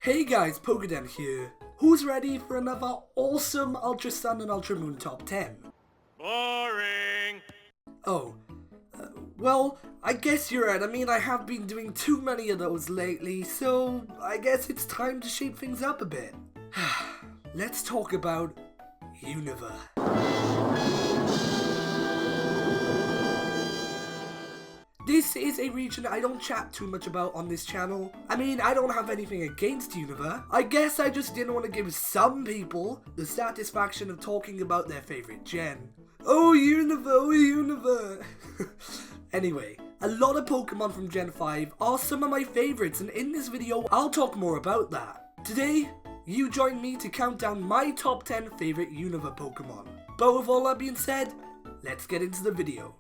Hey guys, PokéDan here. Who's ready for another awesome Ultra Sun and Ultra Moon top 10? Boring! Oh, well, I guess you're right. I mean, I have been doing too many of those lately, so I guess it's time to shape things up a bit. Let's talk about Unova. This is a region I don't chat too much about on this channel. I mean, I don't have anything against Unova. I guess I just didn't want to give some people the satisfaction of talking about their favorite gen. Oh Unova, oh Unova! Anyway, a lot of Pokemon from Gen 5 are some of my favorites, and in this video I'll talk more about that. Today, you join me to count down my top 10 favorite Unova Pokemon. But with all that being said, let's get into the video.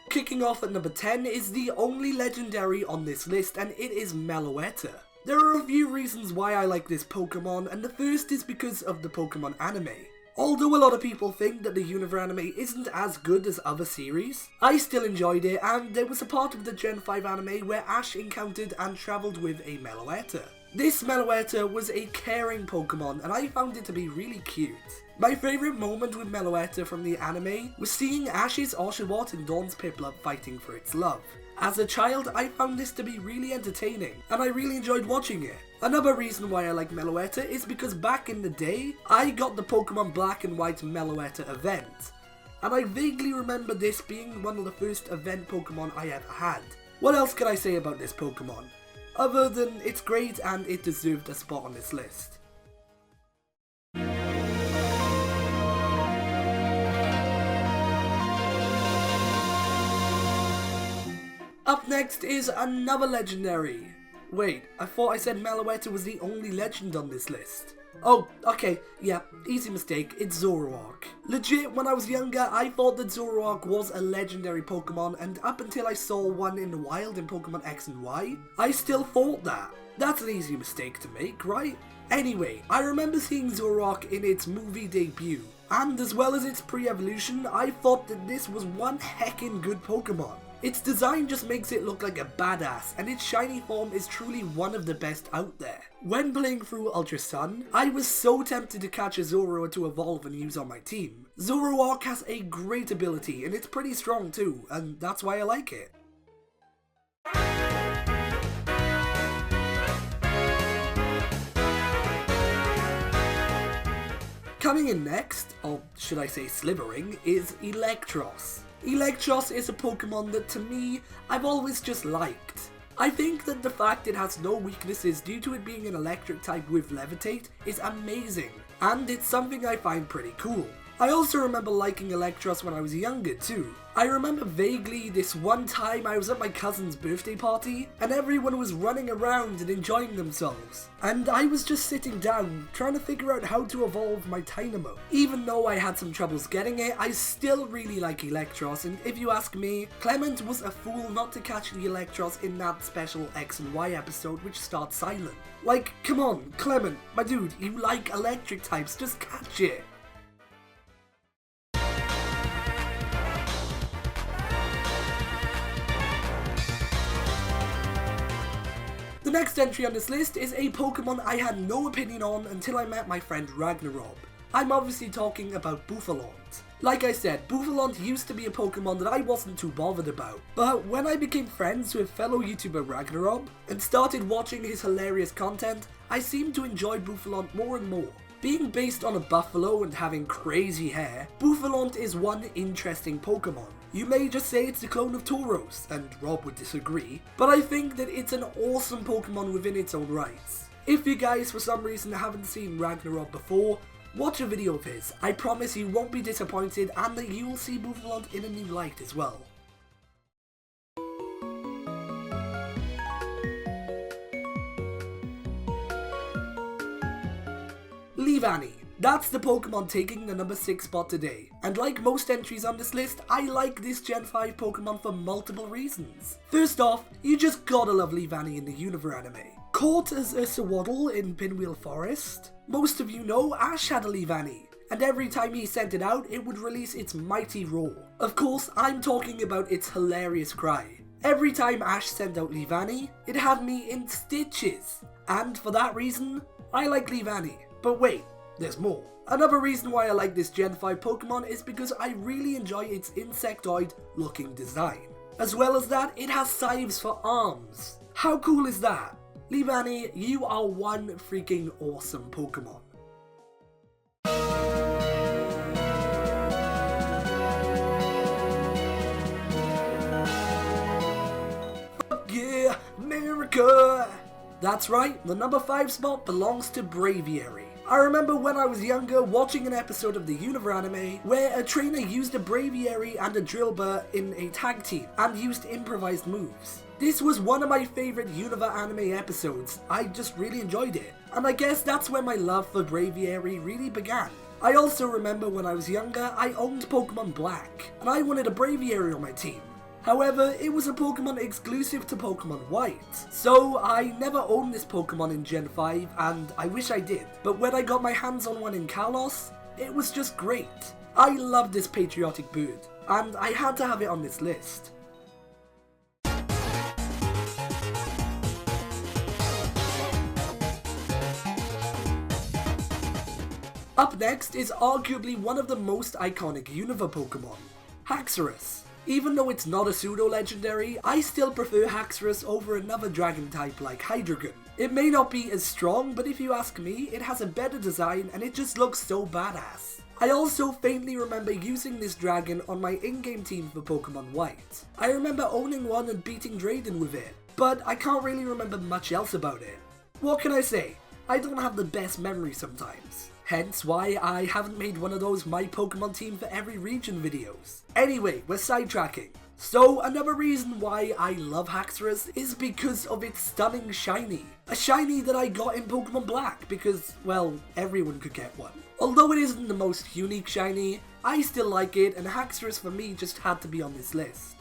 Kicking off at number 10 is the only legendary on this list, and it is Meloetta. There are a few reasons why I like this Pokemon, and the first is because of the Pokemon anime. Although a lot of people think that the Unova anime isn't as good as other series, I still enjoyed it, and there was a part of the Gen 5 anime where Ash encountered and travelled with a Meloetta. This Meloetta was a caring Pokemon, and I found it to be really cute. My favourite moment with Meloetta from the anime was seeing Ash's Oshawott and Dawn's Piplup fighting for its love. As a child, I found this to be really entertaining, and I really enjoyed watching it. Another reason why I like Meloetta is because back in the day, I got the Pokemon Black and White Meloetta event, and I vaguely remember this being one of the first event Pokemon I ever had. What else can I say about this Pokemon, other than it's great and it deserved a spot on this list? Up next is another legendary. Wait, I thought I said Meloetta was the only legend on this list. Oh, okay, yeah, easy mistake, it's Zoroark. Legit, when I was younger, I thought that Zoroark was a legendary Pokemon, and up until I saw one in the wild in Pokemon X and Y, I still thought that. That's an easy mistake to make, right? Anyway, I remember seeing Zoroark in its movie debut, and as well as its pre-evolution, I thought that this was one heckin' good Pokemon. Its design just makes it look like a badass, and its shiny form is truly one of the best out there. When playing through Ultra Sun, I was so tempted to catch a Zoroark to evolve and use on my team. Zoroark has a great ability, and it's pretty strong too, and that's why I like it. Coming in next, or should I say slithering, is Eelektross. Eelektross is a Pokemon that to me, I've always just liked. I think that the fact it has no weaknesses due to it being an electric type with Levitate is amazing, and it's something I find pretty cool. I also remember liking Eelektross when I was younger too. I remember vaguely this one time I was at my cousin's birthday party and everyone was running around and enjoying themselves. And I was just sitting down trying to figure out how to evolve my Dynamo. Even though I had some troubles getting it, I still really like Eelektross, and if you ask me, Clement was a fool not to catch the Eelektross in that special X and Y episode which starts silent. Like, come on, Clement, my dude, you like electric types, just catch it. The next entry on this list is a Pokemon I had no opinion on until I met my friend Ragnarok. I'm obviously talking about Bouffalant. Like I said, Bouffalant used to be a Pokemon that I wasn't too bothered about, but when I became friends with fellow YouTuber Ragnarok and started watching his hilarious content, I seemed to enjoy Bouffalant more and more. Being based on a buffalo and having crazy hair, Bouffalant is one interesting Pokemon. You may just say it's a clone of Tauros, and Rob would disagree, but I think that it's an awesome Pokemon within its own rights. If you guys for some reason haven't seen Ragnarok before, watch a video of his. I promise you won't be disappointed and that you will see Bouffalant in a new light as well. Leavanny. That's the Pokemon taking the number 6 spot today, and like most entries on this list, I like this Gen 5 Pokemon for multiple reasons. First off, you just gotta love Leavanny in the Unova anime. Caught as a Sewaddle in Pinwheel Forest, most of you know Ash had a Leavanny, and every time he sent it out, it would release its mighty roar. Of course, I'm talking about its hilarious cry. Every time Ash sent out Leavanny, it had me in stitches, and for that reason, I like Leavanny. But wait, there's more. Another reason why I like this Gen 5 Pokemon is because I really enjoy its insectoid looking design. As well as that, it has scythes for arms. How cool is that? Leavanny, you are one freaking awesome Pokemon. Fuck yeah, America! That's right, the number 5 spot belongs to Braviary. I remember when I was younger watching an episode of the Unova anime where a trainer used a Braviary and a Drillbur in a tag team and used improvised moves. This was one of my favourite Unova anime episodes. I just really enjoyed it. And I guess that's where my love for Braviary really began. I also remember when I was younger I owned Pokemon Black and I wanted a Braviary on my team. However, it was a Pokemon exclusive to Pokemon White, so I never owned this Pokemon in Gen 5 and I wish I did. But when I got my hands on one in Kalos, it was just great. I love this patriotic bird, and I had to have it on this list. Up next is arguably one of the most iconic Unova Pokemon, Haxorus. Even though it's not a pseudo-legendary, I still prefer Haxorus over another dragon type like Hydreigon. It may not be as strong, but if you ask me, it has a better design and it just looks so badass. I also faintly remember using this dragon on my in-game team for Pokemon White. I remember owning one and beating Drayden with it, but I can't really remember much else about it. What can I say? I don't have the best memory sometimes. Hence why I haven't made one of those My Pokemon Team for every region videos. Anyway, we're sidetracking. So another reason why I love Haxorus is because of its stunning shiny. A shiny that I got in Pokemon Black because, well, everyone could get one. Although it isn't the most unique shiny, I still like it and Haxorus for me just had to be on this list.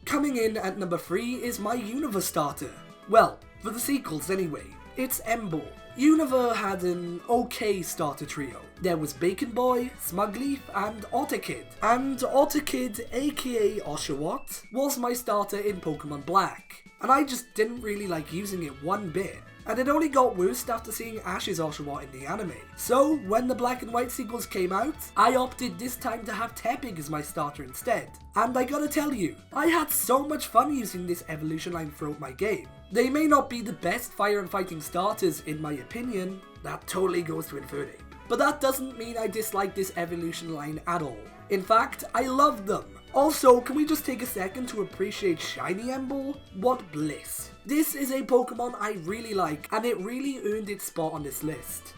Coming in at number 3 is my Unova starter. Well, for the sequels anyway. It's Emboar. Unova had an okay starter trio. There was Bacon Boy, Smugleaf, and Otterkid. And Otterkid, aka Oshawott, was my starter in Pokemon Black. And I just didn't really like using it one bit. And it only got worse after seeing Ash's Oshawott in the anime. So, when the Black and White sequels came out, I opted this time to have Tepig as my starter instead. And I gotta tell you, I had so much fun using this evolution line throughout my game. They may not be the best fire and fighting starters in my opinion, that totally goes to Infernape. But that doesn't mean I dislike this evolution line at all. In fact, I love them. Also, can we just take a second to appreciate Shiny Emboar? What bliss. This is a Pokemon I really like, and it really earned its spot on this list.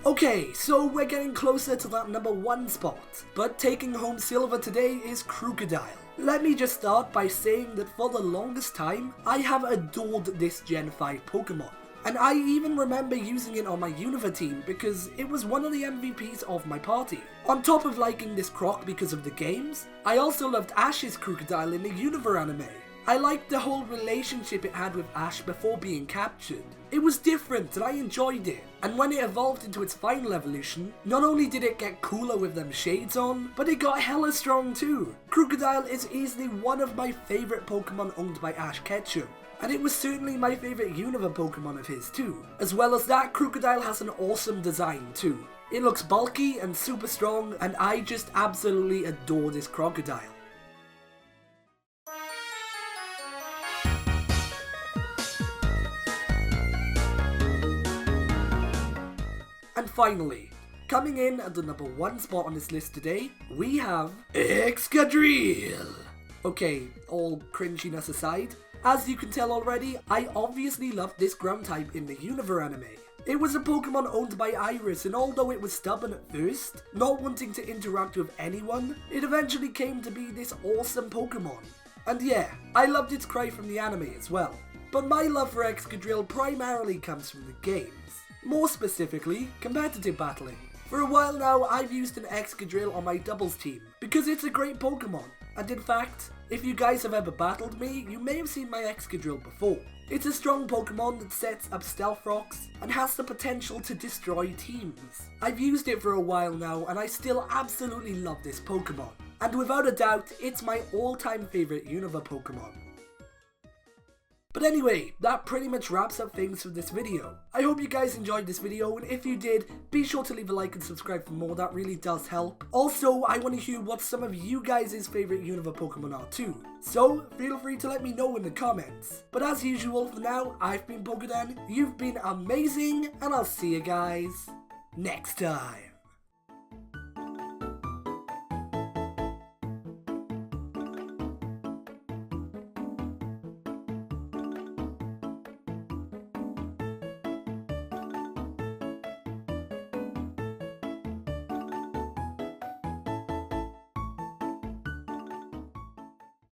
Okay, so we're getting closer to that number 1 spot, but taking home silver today is Krookodile. Let me just start by saying that for the longest time, I have adored this Gen 5 Pokemon. And I even remember using it on my Unova team because it was one of the MVPs of my party. On top of liking this Croc because of the games, I also loved Ash's Krookodile in the Unova anime. I liked the whole relationship it had with Ash before being captured. It was different and I enjoyed it. And when it evolved into its final evolution, not only did it get cooler with them shades on, but it got hella strong too. Krookodile is easily one of my favourite Pokemon owned by Ash Ketchum. And it was certainly my favourite Unova Pokemon of his too. As well as that, Krookodile has an awesome design too. It looks bulky and super strong, and I just absolutely adore this Krookodile. And finally, coming in at the number 1 spot on this list today, we have Excadrill! Okay, all cringiness aside, as you can tell already, I obviously loved this ground type in the Unova anime. It was a Pokemon owned by Iris, and although it was stubborn at first, not wanting to interact with anyone, it eventually came to be this awesome Pokemon. And yeah, I loved its cry from the anime as well. But my love for Excadrill primarily comes from the games. More specifically, competitive battling. For a while now, I've used an Excadrill on my doubles team, because it's a great Pokemon. And in fact, if you guys have ever battled me, you may have seen my Excadrill before. It's a strong Pokemon that sets up Stealth Rocks, and has the potential to destroy teams. I've used it for a while now, and I still absolutely love this Pokemon. And without a doubt, it's my all-time favourite Unova Pokemon. But anyway, that pretty much wraps up things for this video. I hope you guys enjoyed this video, and if you did, be sure to leave a like and subscribe for more, that really does help. Also, I want to hear what some of you guys' favourite Unova Pokemon are too, so feel free to let me know in the comments. But as usual, for now, I've been PokéDan, you've been amazing, and I'll see you guys next time.